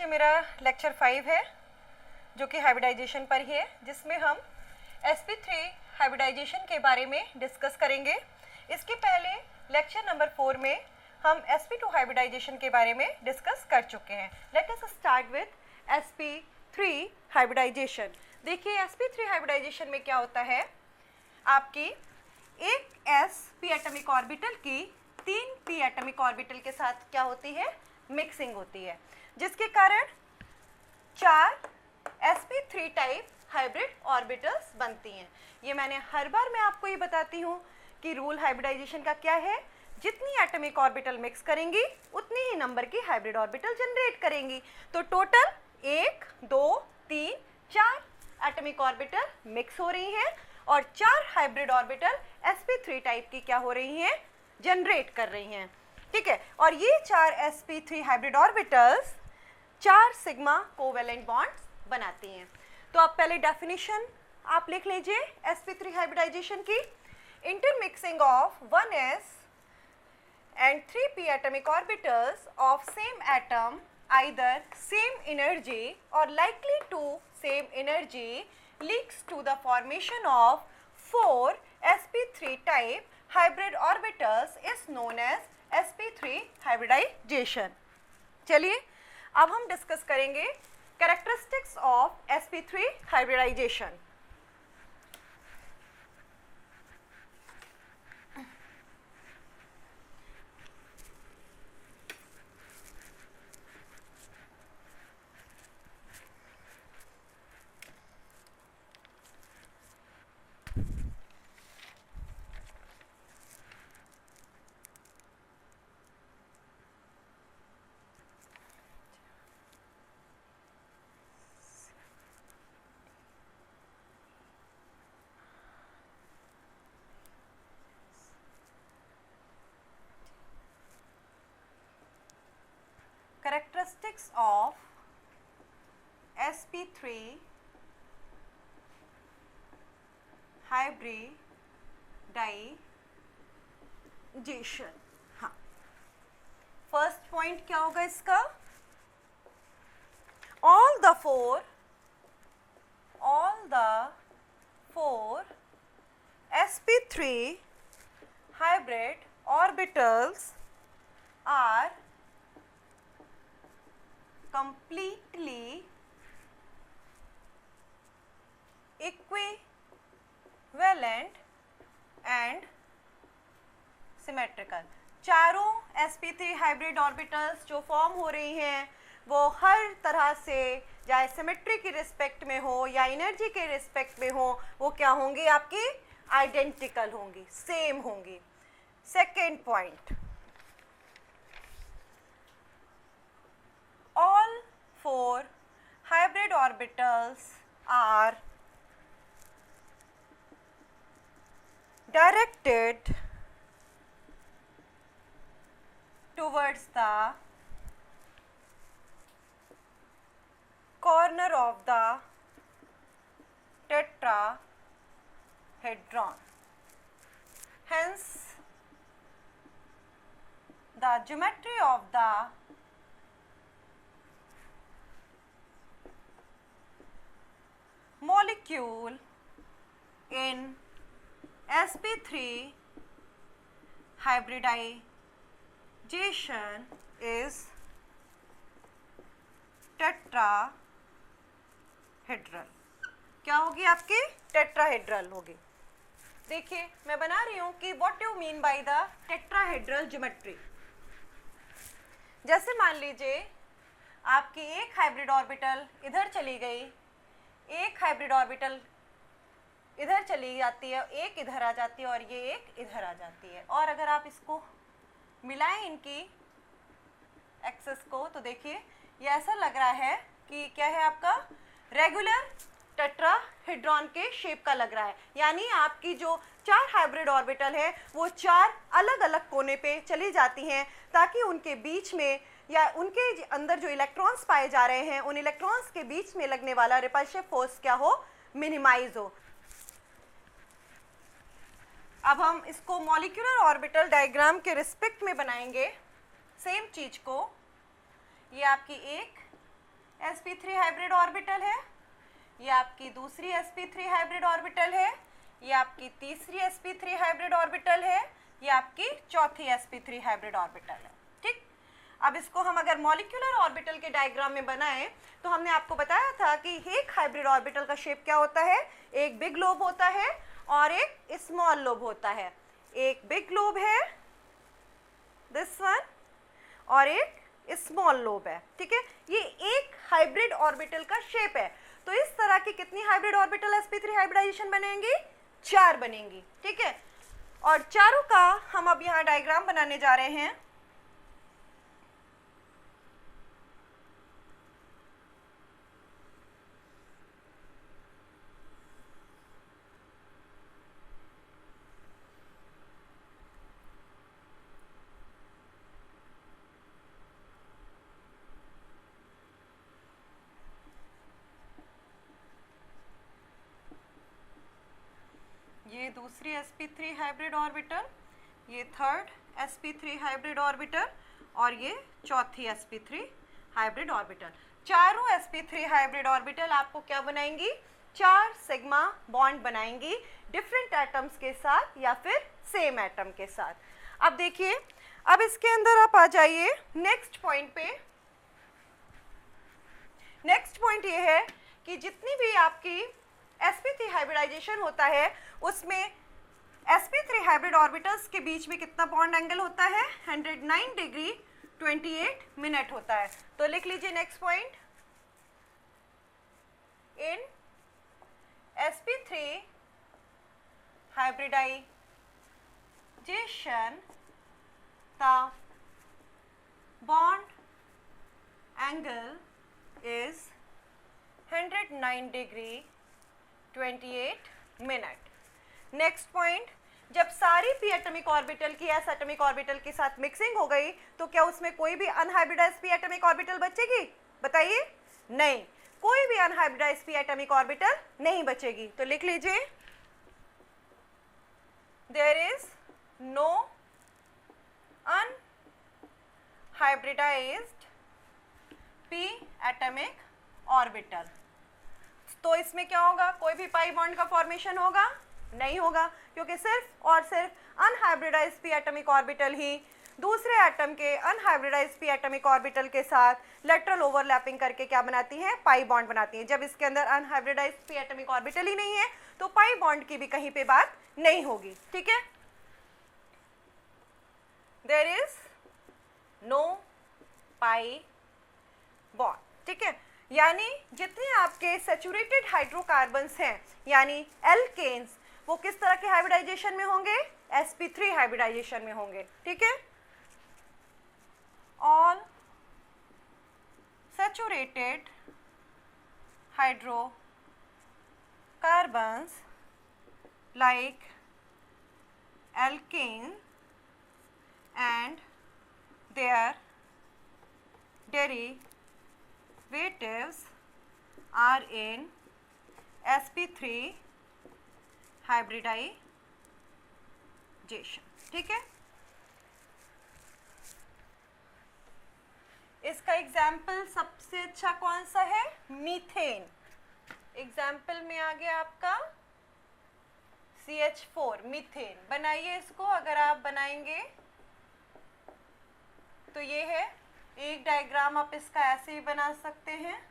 मेरा लेक्चर 5 है जो कि हाइब्रिडाइजेशन पर ही है, जिसमें हम sp3 हाइब्रिडाइजेशन के बारे में डिस्कस करेंगे। इसके पहले लेक्चर नंबर 4 में हम sp2 हाइब्रिडाइजेशन के बारे में डिस्कस कर चुके हैं। Let us start with sp3 hybridization. देखिए sp3 हाइब्रिडाइजेशन में क्या होता है, आपकी एक p एटॉमिक ऑर्बिटल की 3 p एटॉमिक ऑर्बिटल के साथ क्या होती है, मिक्सिंग होती है, जिसके कारण 4 sp3 टाइप हाइब्रिड ऑर्बिटल्स बनती हैं। ये मैंने हर बार मैं आपको ये बताती हूँ कि रूल हाइब्रिडाइजेशन का क्या है, जितनी एटॉमिक ऑर्बिटल मिक्स करेंगी उतनी ही नंबर की हाइब्रिड ऑर्बिटल जनरेट करेंगी। तो टोटल 1 2 3 4 एटॉमिक ऑर्बिटल मिक्स हो रही हैं और 4 हाइब्रिड ऑर्बिटल sp3 टाइप की क्या हो रही हैं, जनरेट कर रही हैं। ठीक है, और ये 4 sp3 hybrid orbitals 4 sigma covalent bonds बनाती हैं। तो आप पहले डेफिनेशन आप लिख लीजिए sp3 हाइब्रिडाइजेशन की। Intermixing of 1s and 3p atomic orbitals of same atom, either same energy or likely to same energy, leads to the formation of 4 sp3 type hybrid orbitals is known as sp3 hybridization। चलिए अब हम discuss करेंगे characteristics of sp3 hybridization. Characteristics of sp3 hybridization. हाँ, first point क्या होगा इसका, all the four sp3 hybrid orbitals are completely equivalent and symmetrical। चारों sp3 hybrid orbitals जो फॉर्म हो रही हैं वो हर तरह से, चाहे सिमेट्री की रिस्पेक्ट में हो या एनर्जी के रिस्पेक्ट में हो, वो क्या होंगी, आपकी आइडेंटिकल होंगी, सेम होंगी। Second point, all 4 hybrid orbitals are directed towards the corner of the tetrahedron. Hence, the geometry of the molecule in sp3 hybridization is tetrahedral। क्या होगी आपकी, टेट्राहेड्रल होगी। देखिए मैं बना रही हूँ कि what you mean by the tetrahedral geometry. जैसे मान लीजिए आपकी एक हाइब्रिड ऑर्बिटल इधर चली गई, एक हाइब्रिड ऑर्बिटल इधर चली जाती है, एक इधर आ जाती है और ये एक इधर आ जाती है, और अगर आप इसको मिलाएं इनकी एक्सेस को, तो देखिए ये ऐसा लग रहा है कि क्या है, आपका रेगुलर टेट्राहेड्रॉन के शेप का लग रहा है। यानी आपकी जो 4 हाइब्रिड ऑर्बिटल है वो 4 अलग अलग कोने पे चली जाती हैं, ताकि उनके बीच में या उनके अंदर जो इलेक्ट्रॉन्स पाए जा रहे हैं, उन इलेक्ट्रॉन्स के बीच में लगने वाला रिपल्सिव फोर्स क्या हो, मिनिमाइज हो। अब हम इसको मॉलिक्यूलर ऑर्बिटल डायग्राम के रिस्पेक्ट में बनाएंगे सेम चीज को। ये आपकी एक sp3 हाइब्रिड ऑर्बिटल है, ये आपकी दूसरी sp3 हाइब्रिड ऑर्बिटल है, ये आपकी तीसरी sp3 हाइब्रिड ऑर्बिटल है, ये आपकी चौथी sp3 हाइब्रिड ऑर्बिटल है। ठीक, अब इसको हम अगर मॉलिक्यूलर ऑर्बिटल के डायग्राम में बनाएं तो हमने आपको बताया था कि एक हाइब्रिड ऑर्बिटल का शेप क्या होता है, एक बिग लोब होता है और एक स्मॉल लोब होता है। एक बिग लोब है दिस वन और एक स्मॉल लोब है। ठीक है, ये एक हाइब्रिड ऑर्बिटल का शेप है। तो इस तरह की कितनी हाइब्रिड ऑर्बिटल sp3 हाइब्रिडाइजेशन बनेंगी, 4 बनेंगी। ठीक है, और चारों का हम अब यहाँ डायग्राम बनाने जा रहे हैं। ये दूसरी sp3 हाइब्रिड ऑर्बिटल, ये थर्ड sp3 हाइब्रिड ऑर्बिटल और ये चौथी sp3 हाइब्रिड ऑर्बिटल। चारों sp3 हाइब्रिड ऑर्बिटल आपको क्या बनाएंगी, 4 सिग्मा बॉन्ड बनाएंगी डिफरेंट एटम्स के साथ या फिर सेम एटम के साथ। अब देखिए, अब इसके अंदर आप आ जाइए नेक्स्ट पॉइंट पे। नेक्स्ट पॉइंट ये है कि जितनी भी आपकी sp3 हाइब्रिडाइजेशन होता है उसमें sp3 हाइब्रिड ऑर्बिटल्स के बीच में कितना बॉन्ड एंगल होता है, 109 डिग्री 28 मिनट होता है। तो लिख लीजिए next point, in sp3 hybridization the bond angle is 109 degree 28 minute. Next point, जब सारी p एटॉमिक ऑर्बिटल की s एटॉमिक ऑर्बिटल के साथ मिक्सिंग हो गई तो क्या उसमें कोई भी अनहाइब्रिडाइज्ड p एटॉमिक ऑर्बिटल बचेगी, बताइए, नहीं, कोई भी अनहाइब्रिडाइज्ड p एटॉमिक ऑर्बिटल नहीं बचेगी। तो लिख लीजिए, there is no unhybridized p atomic orbital. तो इसमें क्या होगा, कोई भी पाई बॉन्ड का फॉर्मेशन होगा, नहीं होगा, क्योंकि सिर्फ और सिर्फ अनहाइब्रिडाइज्ड p एटॉमिक ऑर्बिटल ही दूसरे एटम के अनहाइब्रिडाइज्ड p एटॉमिक ऑर्बिटल के साथ लेटरल ओवरलैपिंग करके क्या बनाती हैं, पाई बॉन्ड बनाती हैं। जब इसके अंदर अनहाइब्रिडाइज्ड p एटॉमिक ऑर्बिटल ही नहीं है तो पाई बॉन्ड की भी कहीं पे बात नहीं होगी। ठीक है, there is no pi bond. ठीक है, यानी जितने आपके सैचुरेटेड हाइड्रोकार्बन्स हैं यानी एल्केन्स, वो किस तरह के हाइब्रिडाइजेशन में होंगे, sp3 हाइब्रिडाइजेशन में होंगे। ठीक है, all saturated hydrocarbons like alkane and their derivatives are in sp3 hybridization। ठीक है, इसका एग्जाम्पल सबसे अच्छा कौन सा है, मीथेन। एग्जाम्पल में आ गया आपका CH4 मीथेन। बनाइए इसको, अगर आप बनाएंगे तो ये है एक डायग्राम, आप इसका ऐसे ही बना सकते हैं।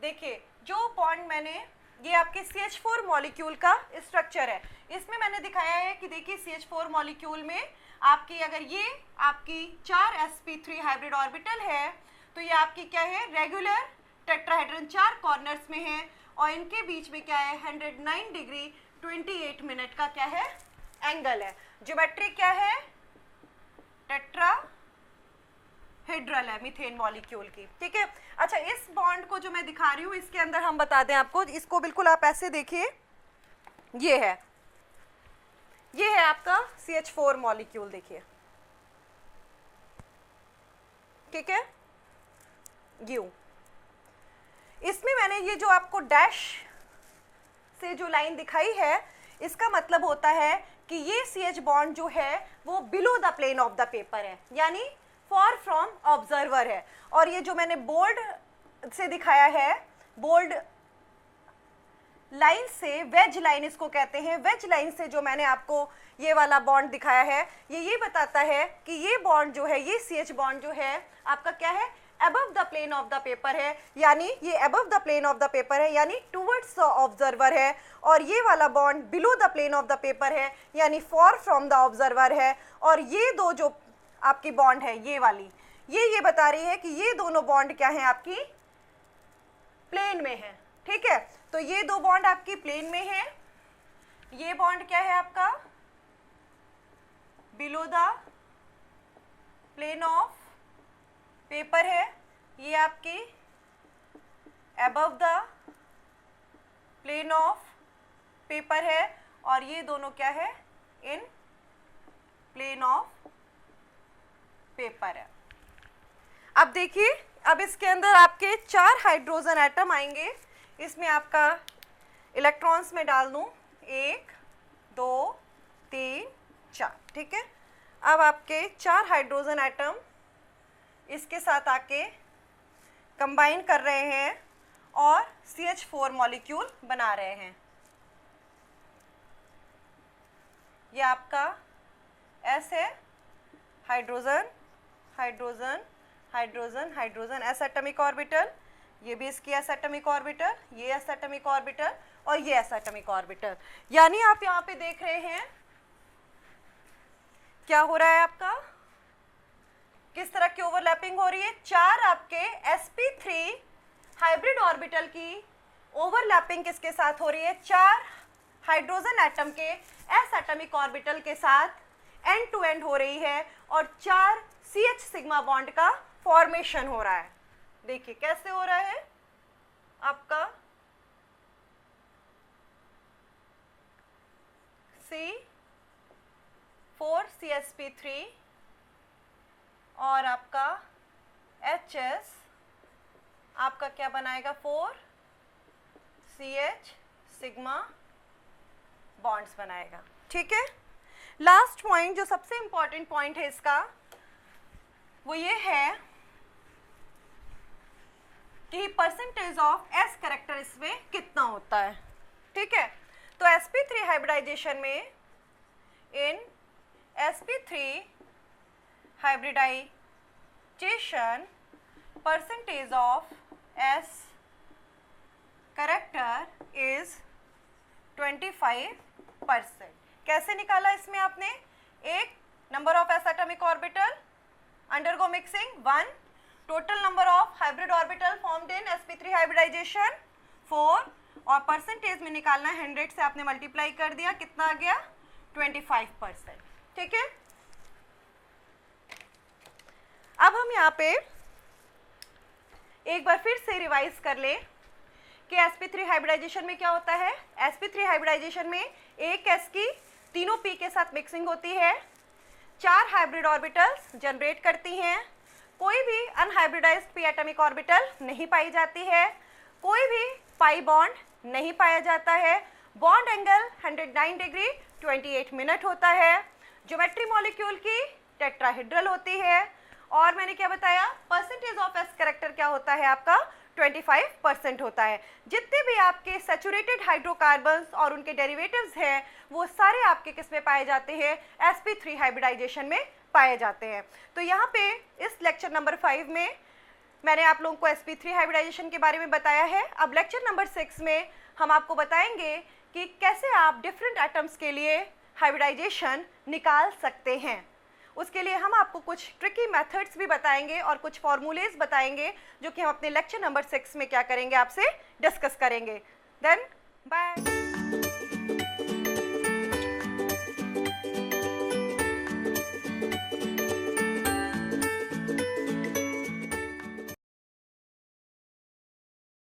देखिए, जो बॉन्ड मैंने, ये आपके CH4 मॉलिक्यूल का स्ट्रक्चर है। इसमें मैंने दिखाया है कि देखिए CH4 मॉलिक्यूल में आपकी, अगर ये आपकी 4 sp3 हाइब्रिड ऑर्बिटल है तो ये आपकी क्या है, रेगुलर टेट्राहेड्रन 4 कॉर्नर्स में है और इनके बीच में क्या है, 109 डिग्री 28 मिनट का क्या है, एंगल है। ज्योमेट्री क्या है, टेट्राहेड्रल है मीथेन मॉलिक्यूल की। ठीक है, अच्छा, इस बॉन्ड को जो मैं दिखा रही हूँ इसके अंदर हम बता दें आपको, इसको बिल्कुल आप ऐसे देखिए, ये है आपका CH4 मॉलिक्यूल, देखिए, ठीक है, यू। इसमें मैंने ये जो आपको डैश से जो लाइन दिखाई है, इसका मतलब होता है कि ये CH बॉन्ड जो है वो below the plane of the paper है, यानी फॉर फ्रॉम ऑब्जर्वर है। और ये जो मैंने बोल्ड से दिखाया है, बोल्ड लाइन से, वेज लाइन इसको कहते हैं, वेज लाइन से जो मैंने आपको ये वाला बॉन्ड दिखाया है, ये बताता है कि ये बॉन्ड जो है, ये CH बॉन्ड जो है आपका क्या है, above the plane of the paper है, यानी ये above the plane of the paper है, यानी टुवर्ड्स द ऑब्जर्वर है। और ये वाला bond below the plane of the paper है, यानी फॉर फ्रॉम द ऑब्जर्वर है। और ये दो जो आपकी बॉन्ड है, ये वाली, ये बता रही है कि ये दोनों बॉन्ड क्या है, आपकी प्लेन में है। ठीक है, तो ये दो बॉन्ड आपकी प्लेन में है। ये बॉन्ड क्या है आपका, below the plane of paper है, ये आपकी above the plane of paper है, और ये दोनों क्या है, इन प्लेन ऑफ पेपर है। अब देखिए, अब इसके अंदर आपके 4 हाइड्रोजन एटम आएंगे। इसमें आपका इलेक्ट्रॉन्स में डाल दूं 1 2 3 4। ठीक है, अब आपके 4 हाइड्रोजन एटम इसके साथ आके कंबाइन कर रहे हैं और CH4 मॉलिक्यूल बना रहे हैं। ये आपका S है, hydrogen hydrogen hydrogen hydrogen, S atomic orbital, ये भी इसकी S एटॉमिक ऑर्बिटल, ये S एटॉमिक ऑर्बिटल और ये S एटॉमिक ऑर्बिटल। यानी आप यहाँ पे देख रहे हैं क्या हो रहा है आपका, किस तरह की ओवरलैपिंग हो रही है। 4 आपके sp3 हाइब्रिड ऑर्बिटल की ओवरलैपिंग किसके साथ हो रही है, 4 हाइड्रोजन एटम के s एटॉमिक ऑर्बिटल के साथ एंड टू एंड हो रही है, और 4 CH सिग्मा बॉन्ड का फॉर्मेशन हो रहा है। देखिए कैसे हो रहा है आपका, C4CsP3 और आपका HS आपका क्या बनाएगा, 4CH सिग्मा बॉन्ड्स बनाएगा। ठीक है, लास्ट पॉइंट जो सबसे इंपॉर्टेंट पॉइंट है इसका, वो ये है कि परसेंटेज ऑफ S कैरेक्टर इसमें कितना होता है। ठीक है, तो sp3 हाइब्रिडाइजेशन में, in sp3 hybridization percentage of S character is 25%। कैसे निकाला इसमें आपने, एक number of S atomic orbital undergo mixing 1, total number of hybrid orbital formed in sp3 hybridization 4, और परसेंटेज में निकालना 100 से आपने मल्टीप्लाई कर दिया, कितना आ गया, 25%। ठीक है, अब हम यहाँ पे एक बार फिर से रिवाइज कर ले कि sp3 हाइब्रिडाइजेशन में क्या होता है। sp3 हाइब्रिडाइजेशन में एक S की तीनों P के साथ मिक्सिंग होती है, 4 हाइब्रिड ऑर्बिटल्स जनरेट करती हैं, कोई भी अनहाइब्रिडाइज्ड p एटॉमिक ऑर्बिटल नहीं पाई जाती है, कोई भी पाई बॉन्ड नहीं पाया जाता है, बॉन्ड एंगल 109 डिग्री 28 मिनट होता है, ज्योमेट्री मॉलिक्यूल की टेट्राहेड्रल होती है, और मैंने क्या बताया, परसेंटेज ऑफ S कैरेक्टर क्या होता है आपका, 25% होता है। जितने भी आपके सैचुरेटेड हाइड्रोकार्बन्स और उनके डेरिवेटिव्स हैं, वो सारे आपके किस में पाए जाते हैं, sp3 हाइब्रिडाइजेशन में पाए जाते हैं। तो यहाँ पे इस लेक्चर नंबर 5 में मैंने आप लोगों को sp3 हाइब्रिडाइजेशन के बारे में बताया है। अब लेक्चर नंबर 6 में हम आपको बताएंगे कि कैसे आप डिफरेंट एटम्स के लिए हाइब्रिडाइजेशन निकाल सकते हैं। उसके लिए हम आपको कुछ ट्रिकी मेथड्स भी बताएंगे और कुछ फॉर्मूलेज बताएंगे, जो कि हम अपने लेक्चर नंबर 6 में क्या करेंगे, आपसे डिस्कस करेंगे। Then bye.